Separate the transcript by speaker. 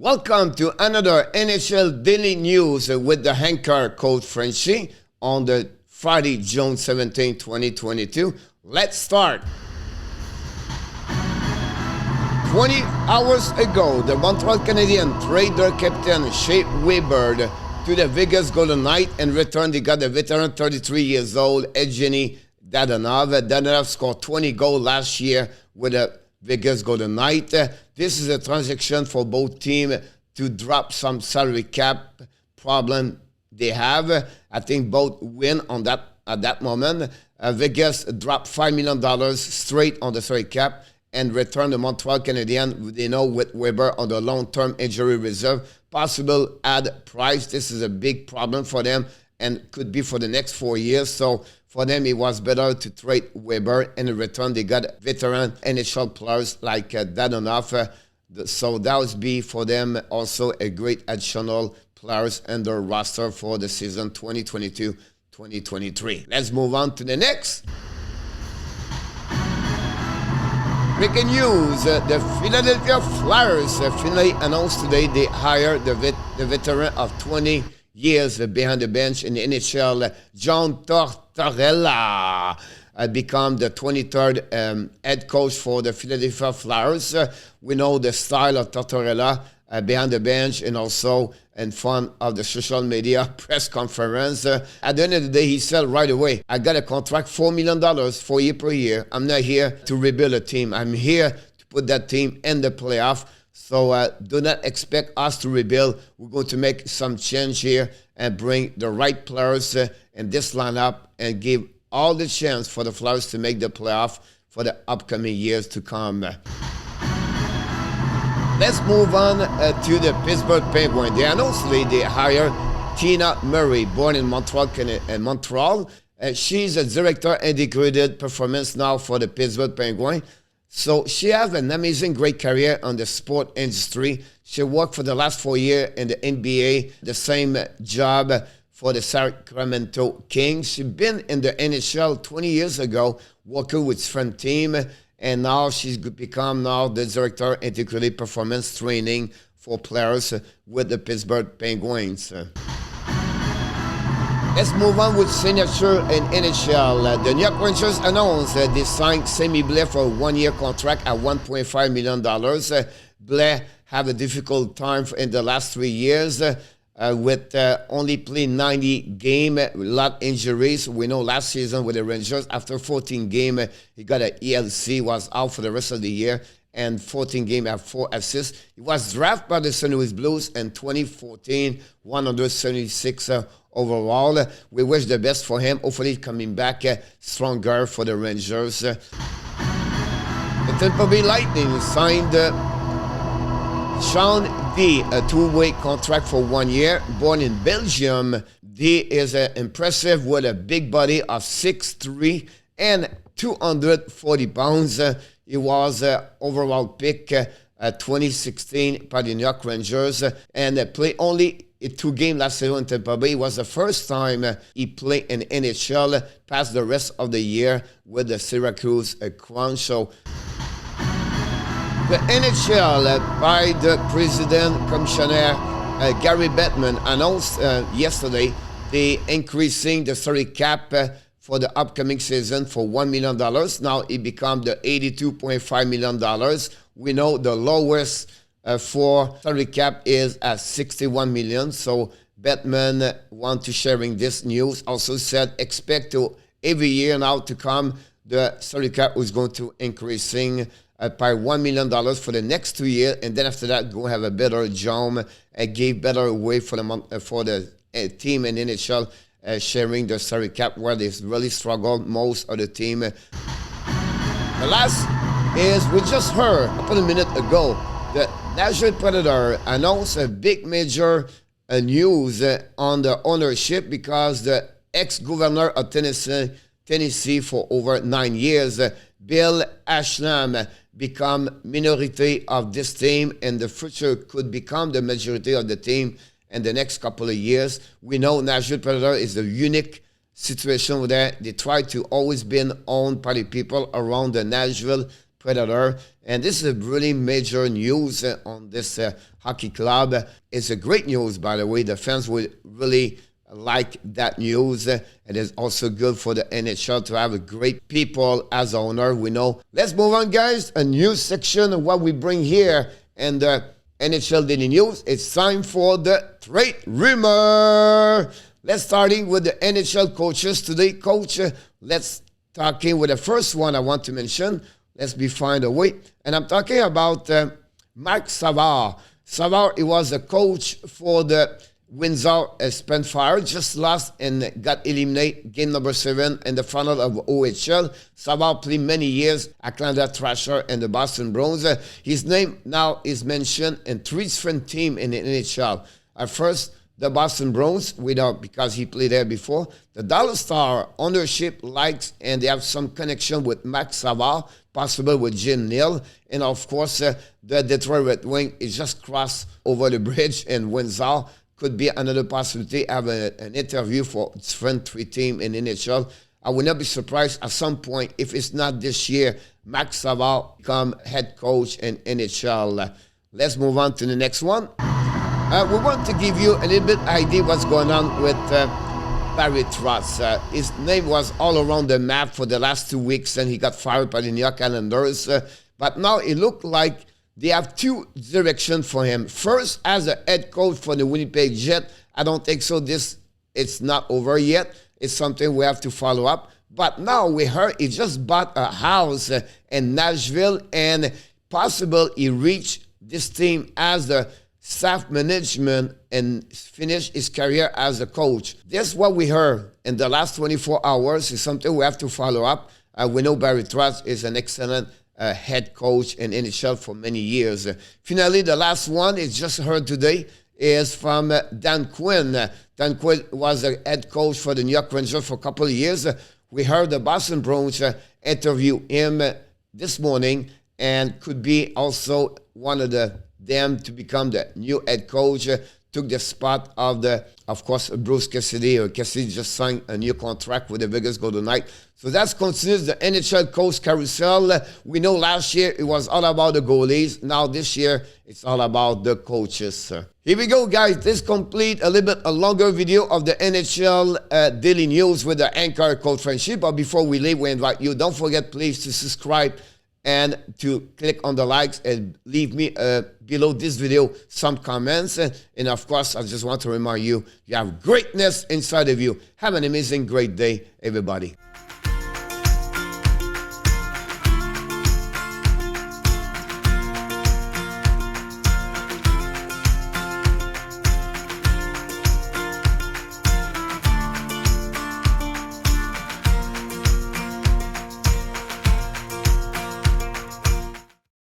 Speaker 1: Welcome to another NHL Daily News with the anchor Coach Frenchie on the Friday, June 17, 2022. Let's start. 20 hours ago, the Montreal Canadiens traded their captain Shea Weber to the Vegas Golden Knights and returned. They got the veteran 33 years old Evgeny Dadonov. Dadonov scored 20 goals last year with the Vegas Golden Knights. This is a transaction for both teams to drop some salary cap problem they have. I think both win on that at that moment. Vegas dropped $5 million straight on the salary cap and returned the Montreal Canadiens, with Weber on the long-term injury reserve. Possible add price. This is a big problem for them and could be for the next 4 years. So for them, it was better to trade Weber, and in return, they got veteran NHL players like Dadonov. So that would be for them also a great additional players in their roster for the season 2022-2023. Let's move on to the next. Breaking news, the Philadelphia Flyers finally announced today they hired the veteran of 20 years behind the bench in the NHL, John Tortorella, become the 23rd head coach for the Philadelphia Flyers. We know the style of Tortorella behind the bench and also in front of the social media press conference. At the end of the day, he said right away, I got a contract, $4 million, 4 years per year. I'm not here to rebuild a team. I'm here to put that team in the playoff. So do not expect us to rebuild. We're going to make some change here and bring the right players in this lineup and give all the chance for the Flyers to make the playoff for the upcoming years to come. Let's move on to the Pittsburgh Penguins. They announced they hired Tina Murray, born in Montreal. She's a director integrated performance now for the Pittsburgh Penguins. So she has an amazing, great career on the sport industry. She worked for the last 4 years in the NBA, the same job for the Sacramento Kings. She's been in the NHL 20 years ago, working with different team, and now she's become the director integrated performance training for players with the Pittsburgh Penguins. Let's move on with signature in NHL. The New York Rangers announced they signed SAMMY for a 1-year contract at $1.5 million. Blais had a difficult time in the last 3 years with only playing 90 games, a lot of injuries. We know last season with the Rangers, after 14 games, he got an ELC, was out for the rest of the year, and 14 games had 4 assists. He was drafted by the St. Louis Blues in 2014, 176 overall. We wish the best for him. Hopefully coming back stronger for the Rangers. The Tampa Bay Lightning signed Sean D, a 2-way contract for 1 year. Born in Belgium, D is impressive with a big body of 6'3" and 240 pounds. He was overall pick 2016 by the New York Rangers and played only 2 games last season in Tampa Bay. It was the first time he played in NHL, past the rest of the year with the Syracuse Crown. So the NHL, by the president, commissioner Gary Bettman, announced yesterday they increasing the salary cap for the upcoming season for $1 million. Now it becomes the $82.5 million. We know the lowest for salary cap is at $61 million. So Bettman want to sharing this news. Also said expect to every year now to come the salary cap is going to increasing by $1 million for the next 2 years, and then after that go have a better jump and give better way for the team in NHL sharing the salary cap where they really struggled most of the team. The last is we just heard about a minute ago the Nashville Predator announced a big major news on the ownership because the ex-governor of Tennessee for over 9 years, Bill HASLAM, become minority of this team, and the future could become the majority of the team in the next couple of years. We know Nashville Predator is a unique situation where they try to always been owned by the people around the Nashville Predator. And this is a really major news on this hockey club. It's a great news, by the way. The fans will really like that news. It is also good for the NHL to have a great people as owner, we know. Let's move on, guys. A news section of what we bring here and the NHL Daily News. It's time for the trade rumor. Let's starting with the NHL coaches today. Coach, let's talking with the first one I want to mention. Let's be find a way. And I'm talking about Marc Savard. Savard, he was a coach for the Windsor Spitfire, just lost and got eliminated game number 7 in the final of OHL. Savard played many years at Atlanta Thrasher and the Boston Bruins. His name now is mentioned in 3 different teams in the NHL. At first, the Boston Bruins, without because he played there before. The Dallas Star ownership likes and they have some connection with Marc Savard, possible with Jim Neal. And of course, the Detroit Red Wings is just crossed over the bridge in Windsor. Could be another possibility, have an interview for different 3 teams in NHL. I would not be surprised at some point, if it's not this year, Marc Savard become head coach in NHL. Let's move on to the next one. We want to give you a little bit idea what's going on with Barry Trotz. His name was all around the map for the last 2 weeks, and he got fired by the New York Islanders. But now it looked like they have 2 directions for him. First, as a head coach for the Winnipeg Jets, I don't think so. It's not over yet. It's something we have to follow up. But now we heard he just bought a house in Nashville, and possible he reached this team as the staff management and finish his career as a coach. This is what we heard in the last 24 hours. It's something we have to follow up. We know Barry Trotz is an excellent head coach in NHL for many years. Finally, the last one is just heard today is from Dan Quinn. Dan Quinn was a head coach for the New York Rangers for a couple of years. We heard the Boston Bruins interview him this morning and could be also one of them to become the new head coach. Took the spot of course, Bruce Cassidy. Cassidy just signed a new contract with the Vegas Golden Knights. So that continues the NHL coach carousel. We know last year it was all about the goalies. Now this year, it's all about the coaches. Here we go, guys. This complete a little bit a longer video of the NHL Daily News with the anchor Coach Friendship. But before we leave, we invite you, don't forget, please, to subscribe and to click on the likes and leave me below this video some comments. And of course, I just want to remind you, you have greatness inside of you. Have an amazing, great day, everybody.